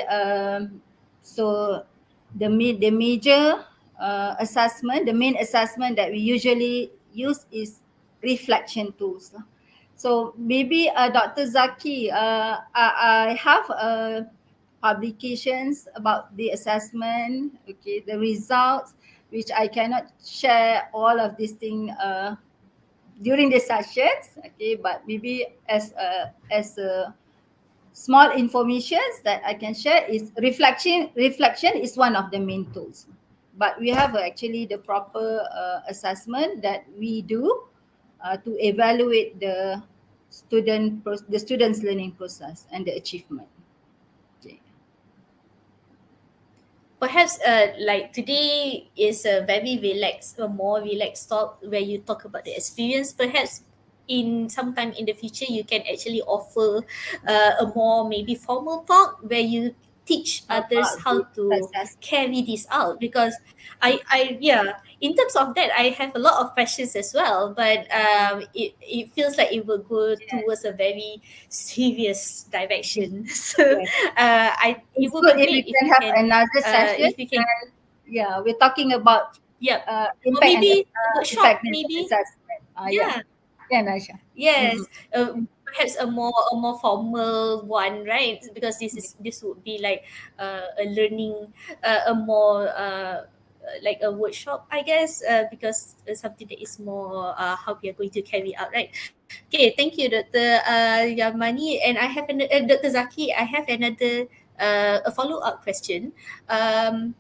so the major assessment, the main assessment that we usually use is reflection tools lah. So maybe Dr. Zaki, I have publications about the assessment, okay, the results, which I cannot share all of these things during the sessions, okay, but maybe as a small informations that I can share is reflection. Reflection is one of the main tools, but we have actually the proper assessment that we do to evaluate the the students' learning process and the achievement. Okay.
Perhaps like today is a very relaxed, a more relaxed talk where you talk about the experience. Perhaps in sometime in the future you can actually offer a more maybe formal talk where you teach others
About
how
the
to
assessment.
carry this out. Because I yeah, in terms of that I have a lot of questions as well, but it feels like it will go
Yes,
towards a very serious direction. So
yes.
it
It's
would
good
be
if we
great
can have another session.
if we can,
Yeah, we're talking about
yeah, or
impact and
maybe a workshop
effectiveness of
maybe.
assessment. Yeah,
Yeah.
yeah, Nasha. Mm-hmm.
Yes, perhaps a more formal one, right? Because this would be like a learning, a more like a workshop, I guess, because something that is more how we are going to carry out, right? Okay, thank you, Dr. Yamani, and I have Dr. Zaki. I have another a follow up question. Um,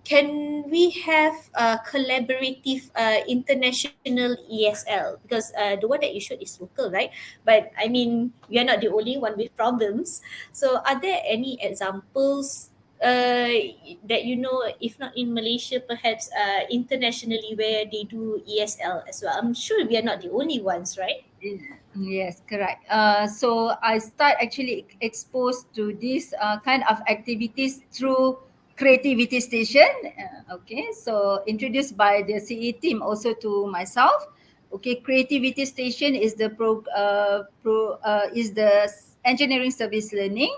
can we have collaborative international ESL? Because the one that you showed is local, right? But I mean, we are not the only one with problems. So, are there any examples that you know, if not in Malaysia, perhaps internationally, where they do ESL as well? I'm sure we are not the only ones, right?
Yes, correct. So I start actually exposed to this kind of activities through Creativity Station. Okay, so introduced by the CE team also to myself. Okay, Creativity Station is the is the engineering service learning.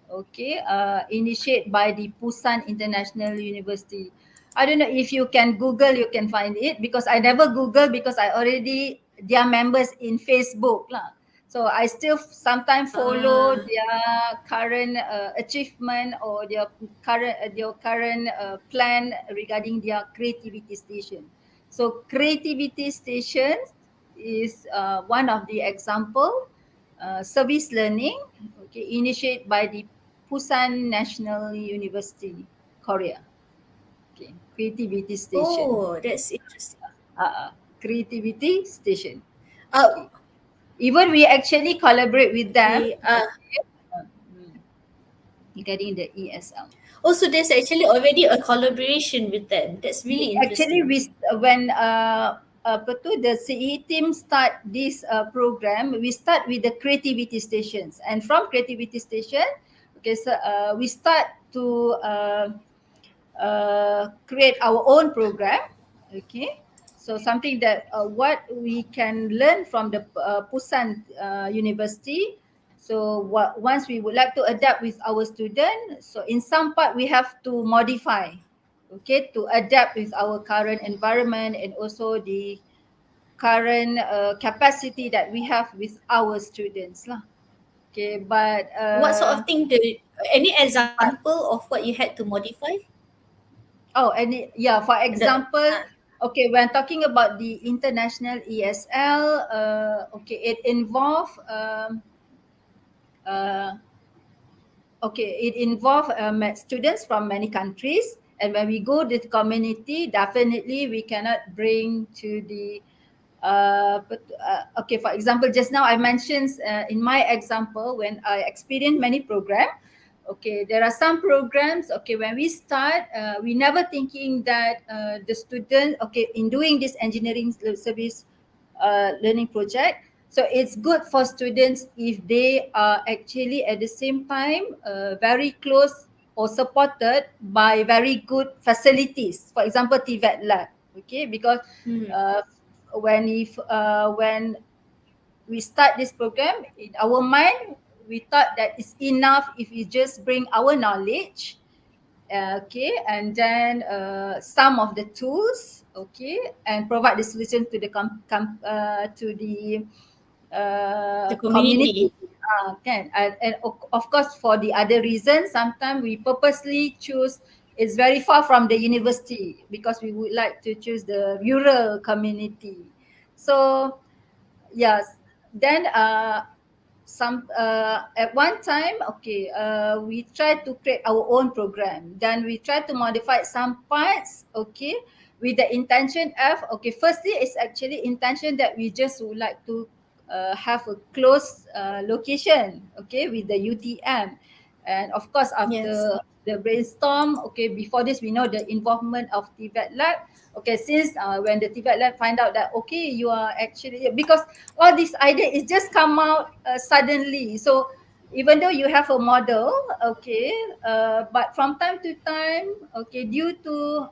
Okay, initiated by the Busan International University. I don't know if you can Google, you can find it because I never Google because I already their members in Facebook lah. So I still sometimes follow
Ah,
their current achievement or their current plan regarding their creativity station. So creativity station is one of the example service learning, okay, initiated by the Busan National University, Korea. Okay, creativity station.
oh, that's interesting.
Creativity station.
Uh,
Okay. Even we actually collaborate with them.
okay.
Okay. Regarding the ESL.
Also, there's actually already a collaboration with them. That's really
Actually,
interesting.
when apa tu, the CE team start this program, we start with the creativity stations, and from creativity station, okay, so we start to create our own program. Okay, so something that what we can learn from the Busan University. So once we would like to adapt with our student, so in some part we have to modify, okay, to adapt with our current environment and also the current capacity that we have with our students lah. Okay, but
What sort of thing do any
but
example of what you had to modify?
oh, and yeah, for
The
example, okay, when talking about the international ESL, okay, it involve uh, okay, it involve students from many countries, and when we go to the community, definitely we cannot bring to the okay, for example, just now I mentioned in my example when I experienced many program. Okay, there are some programs. Okay, when we start, we never thinking that the student. Okay, in doing this engineering service learning project, so it's good for students if they are actually at the same time very close or supported by very good facilities. For example, TVET lab. Okay, because
hmm.
uh, when we start this program, in our mind we thought that it's enough if we just bring our knowledge, okay, and then some of the tools, okay, and provide the solution to the to the
The
community.
community.
Can and of course for the other reasons, sometimes we purposely choose it's very far from the university because we would like to choose the rural community. So yes, then some at one time, okay, we try to create our own program, then we try to modify some parts, okay, with the intention of, okay, firstly it's actually intention that we just would like to have a close location, okay, with the UTM. And of course
Yes.
after the brainstorm, okay, before this we know the involvement of TVET lab. Okay, since when the TVET lab find out that, okay, you are actually, because all this idea is just come out suddenly. So even though you have a model, okay, but from time to time, okay, due to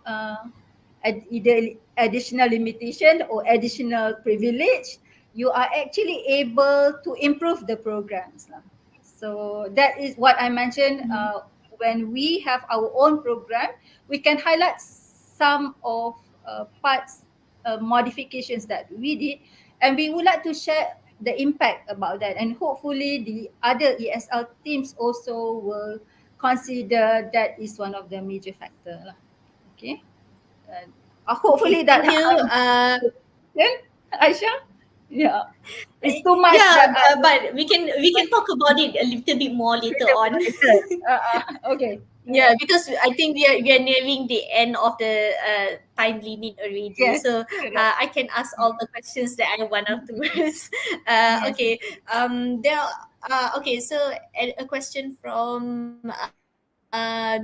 either additional limitation or additional privilege, you are actually able to improve the programs lah. So that is what I mentioned.
Mhm.
When we have our own program, we can highlight some of parts modifications that we did, and we would like to share the impact about that, and hopefully the other ESL teams also will consider that is one of the major factor lah. Okay. Hopefully
Okay,
that
thank you.
then Aisha, yeah, it's too much
Yeah,
that I
but we can talk about it a little bit more later
later
on.
later. Okay.
Yeah, because I think we are nearing the end of the time limit already.
Yes,
So
correct.
I can ask all the questions that I want afterwards.
Yes.
Okay. There. Okay. So a question from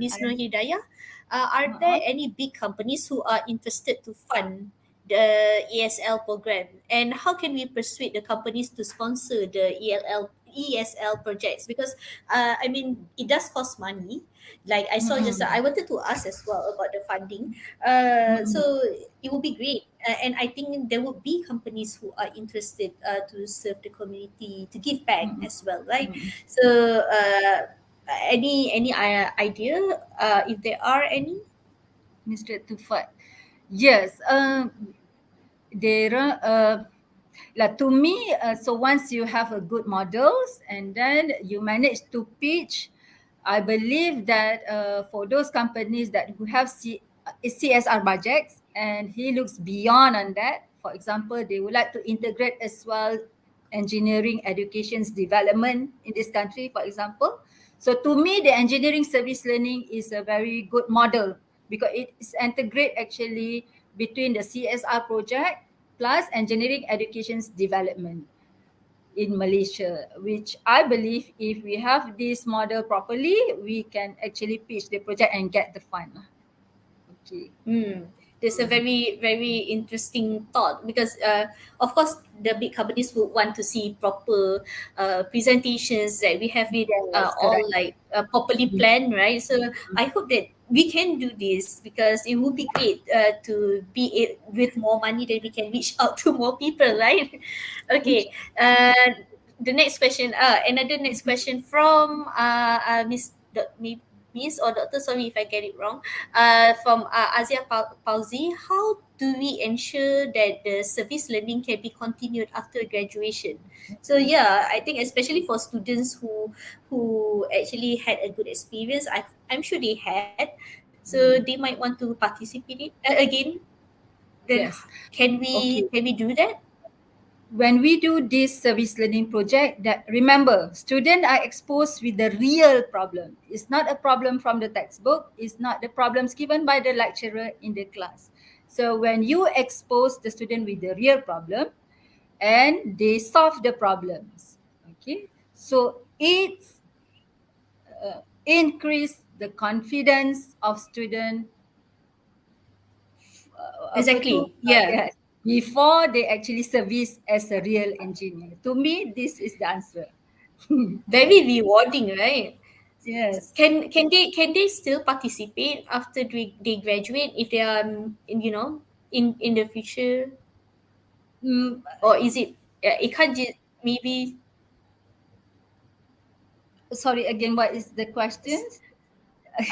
Miss Nur Hidayah. Are there any
Uh-huh.
big companies who are interested to fund the ESL program, and how can we persuade the companies to sponsor the ESL projects? Because I mean, it does cost money. Like I saw just, I
Mm-mm.
wanted to ask as well about the funding.
Mm-mm.
So it would be great, and I think there would be companies who are interested to serve the community, to give back
Mm-mm.
as well, right?
Mm-mm.
So any idea, if there are any?
Mr. Tufat. Yes. There are like to me, so once you have a good models and then you manage to pitch, I believe that for those companies that who have CSR budgets and he looks beyond on that, for example, they would like to integrate as well engineering education's development in this country, for example. So to me, the engineering service learning is a very good model because it is integrate actually between the CSR project plus engineering education's development in Malaysia, which I believe if we have this model properly, we can actually pitch the project and get the fund. Okay.
Hmm. There's a very interesting thought because, of course, the big companies would want to see proper presentations that we have it
Yes,
all
correct.
like properly planned, right? So I hope that we can do this because it would be great to be it with more money that we can reach out to more people, right? Okay. The next question, another next question from Miss or Doctor. Sorry if I get it wrong. From Azia Pauzi, how do we ensure that the service learning can be continued after graduation? So yeah, I think especially for students who actually had a good experience, I'm sure they had. So they might want to participate it again. Then
Yes.
can
Okay.
we do that?
When we do this service learning project, that remember students are exposed with the real problem. It's not a problem from the textbook, it's not the problems given by the lecturer in the class. So when you expose the student with the real problem and they solve the problems, okay, so it's increase the confidence of student apa tu
Exactly. Yeah.
yes, before they actually service as a real engineer. To me, this is the answer.
Very rewarding, right?
Yes.
Can they still participate after they graduate if they are in the future,
Mm,
or is it it can't just maybe
sorry again, what is the questions?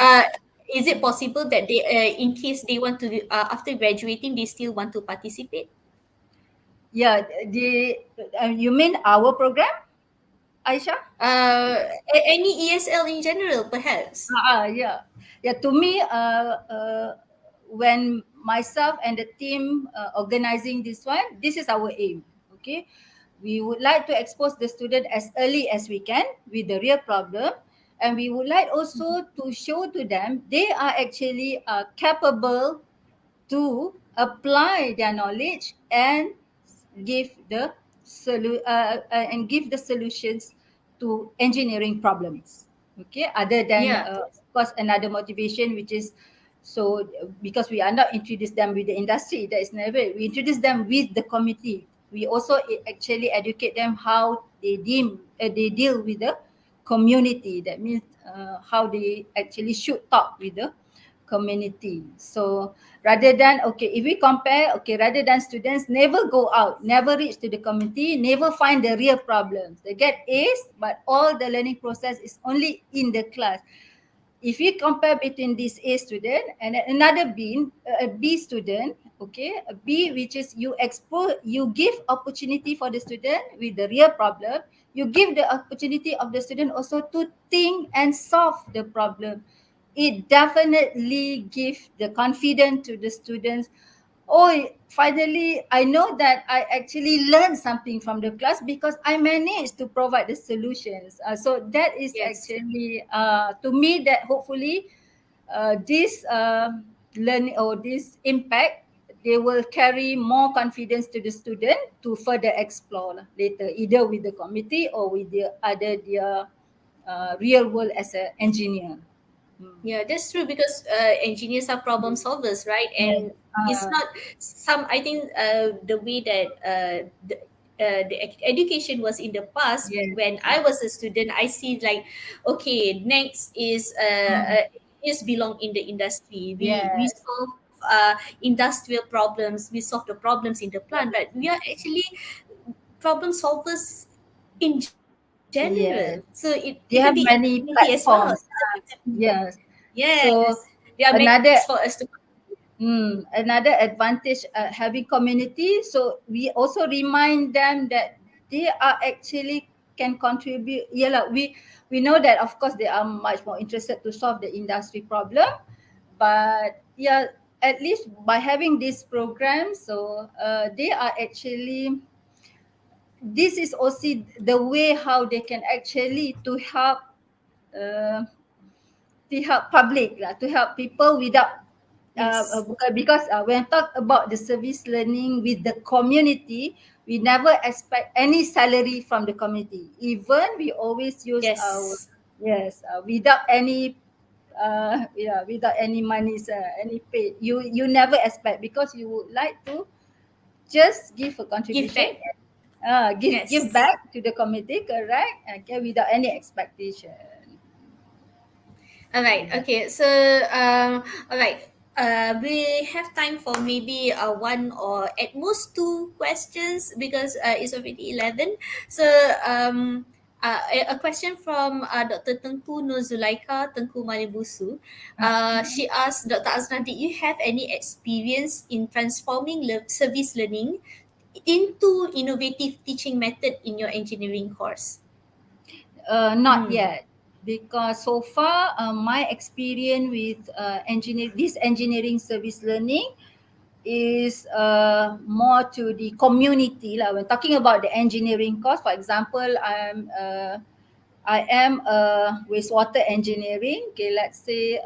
uh is it possible that they in case they want to after graduating they still want to participate?
Yeah, the you mean our program, Aisha?
Any ESL in general perhaps?
Yeah, yeah. To me, when myself and the team organizing this one, this is our aim. Okay, we would like to expose the student as early as we can with the real problem, and we would like also to show to them they are actually capable to apply their knowledge and give the and give the solutions to engineering problems. Okay, other than
Yeah.
of course another motivation which is so because we are not introduce them with the industry, that is never, we introduce them with the community. We also actually educate them how they deal with the community. That means how they actually should talk with the community. So rather than, okay, if we compare, okay, rather than students never go out, never reach to the community, never find the real problems, they get A's but all the learning process is only in the class. if you compare between this A student and another B student, okay, a B, which is you give opportunity for the student with the real problem, you give the opportunity of the student also to think and solve the problem. It definitely gives the confidence to the students. Oh, finally, I know that I actually learned something from the class because I managed to provide the solutions. So that is
Yes.
actually, to me, that hopefully this learning or this impact, they will carry more confidence to the student to further explore lah later, either with the committee or with the other their real world as an engineer. Hmm.
Yeah, that's true because engineers are problem solvers, right?
Yes.
And it's not some. I think the way that education was in the past
Yes.
when I was a student, I see like, okay, next
Mm.
is belong in the industry. We
Yes.
solve industrial problems. We solve the problems in the plant, but we are actually problem solvers in general. So it can be in
They have
community as
many
well.
platforms. Yes.
Yes,
So
there are many ways
another
for us to.
another advantage having community. So we also remind them that they are actually can contribute. Yeah, lah, we know that of course they are much more interested to solve the industry problem, but yeah, at least by having this program, so they are actually, this is also the way how they can actually uh, to help public lah, to help people without
Yes,
because when talk about the service learning with the community, we never expect any salary from the community. Even we always use our,
yes,
yes, without any yeah, without any monies, any pay. You never expect because you would like to just give a
give
contribution,
back.
give
Yes.
back to the community, correct? Okay, without any expectation.
All right.
Yeah.
Okay. So, all right. We have time for maybe one or at most two questions because it's already 11. So, a question from Dr. Tengku Nuzulaika Tengku Malibusu. She asked Dr. Aznah, did you have any experience in transforming service learning into innovative teaching method in your engineering course?
Not
Hmm.
yet, because so far my experience with this engineering service learning is more to the community lah. When talking about the engineering course, for example, I am a wastewater engineering. Okay, let's say.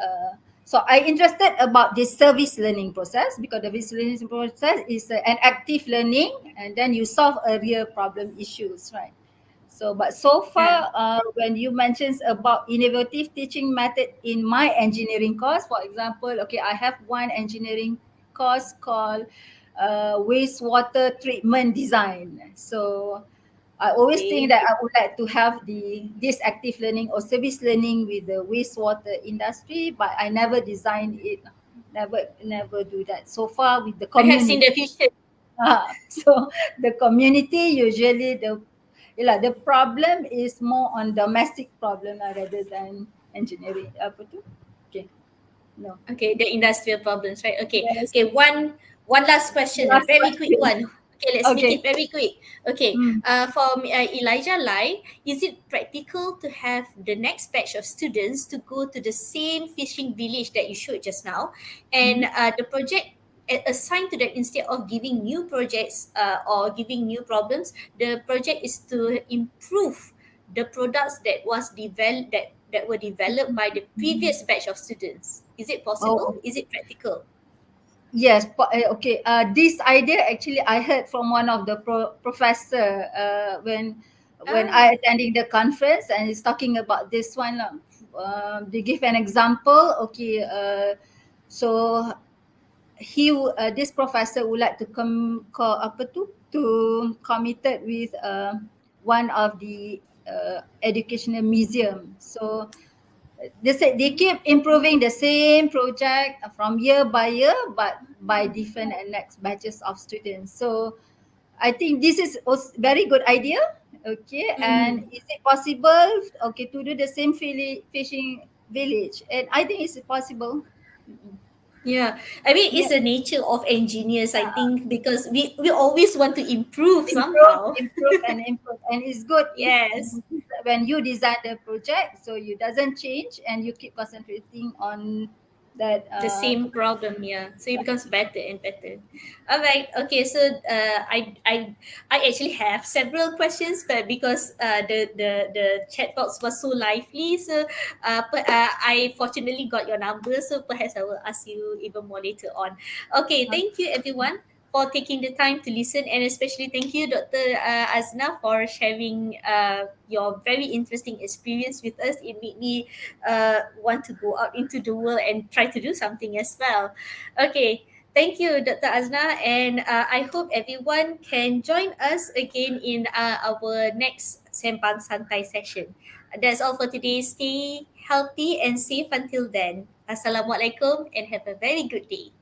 So I interested about this service learning process because the service learning process is an active learning, and then you solve a real problem issues, right? So, but so
Yeah.
far, when you mentioned about innovative teaching method in my engineering course, for example, okay, I have one engineering course called wastewater treatment design. So, I always think
Okay.
that I would like to have this active learning or service learning with the wastewater industry, but I never designed it. Never do that so far with the
Perhaps in
community.
the future.
So the community usually the problem is more on domestic problem lah, rather than engineering apa tu. Okay, no.
Okay, the industrial problems, right? Okay,
Yes.
okay. One last question, a
Last
very quick
question.
one. Okay, let's make
Okay.
it very quick. Okay,
Hmm.
from Elijah Lai, is it practical to have the next batch of students to go to the same fishing village that you showed just now, and
Hmm.
the project assigned to them instead of giving new projects or giving new problems, the project is to improve the products that were developed by the previous batch of students. Is it possible?
Oh,
Is it practical?
yes. Okay. This idea actually I heard from one of the professor when
Ah,
I attending the conference, and he's talking about this one. They give an example. Okay. So this professor would like to to committed with one of the educational museum. So they said they keep improving the same project from year by year, but by different and next batches of students. So I think this is also very good idea. Okay, and
mm,
is it possible? Okay, to do the same fishing village, and I think it's possible.
Yeah, I mean it's
Yeah,
the nature of engineers, I think, because we always want to improve
improve,
somehow.
improve, and improve, and it's good if
Yes.
when you design the project, so you doesn't change and you keep concentrating on that.
The same problem, yeah, so it
Yeah.
becomes better and better. All right, okay, so I actually have several questions, but because the chat box was so lively, so I fortunately got your number, so perhaps I will ask you even more later on. Okay, thank you everyone for taking the time to listen, and especially thank you, Dr. Aznah, for sharing your very interesting experience with us. It made me want to go out into the world and try to do something as well. Okay, thank you, Dr. Aznah, and I hope everyone can join us again in our next Sembang Santai session. That's all for today. Stay healthy and safe until then. Assalamualaikum and have a very good day.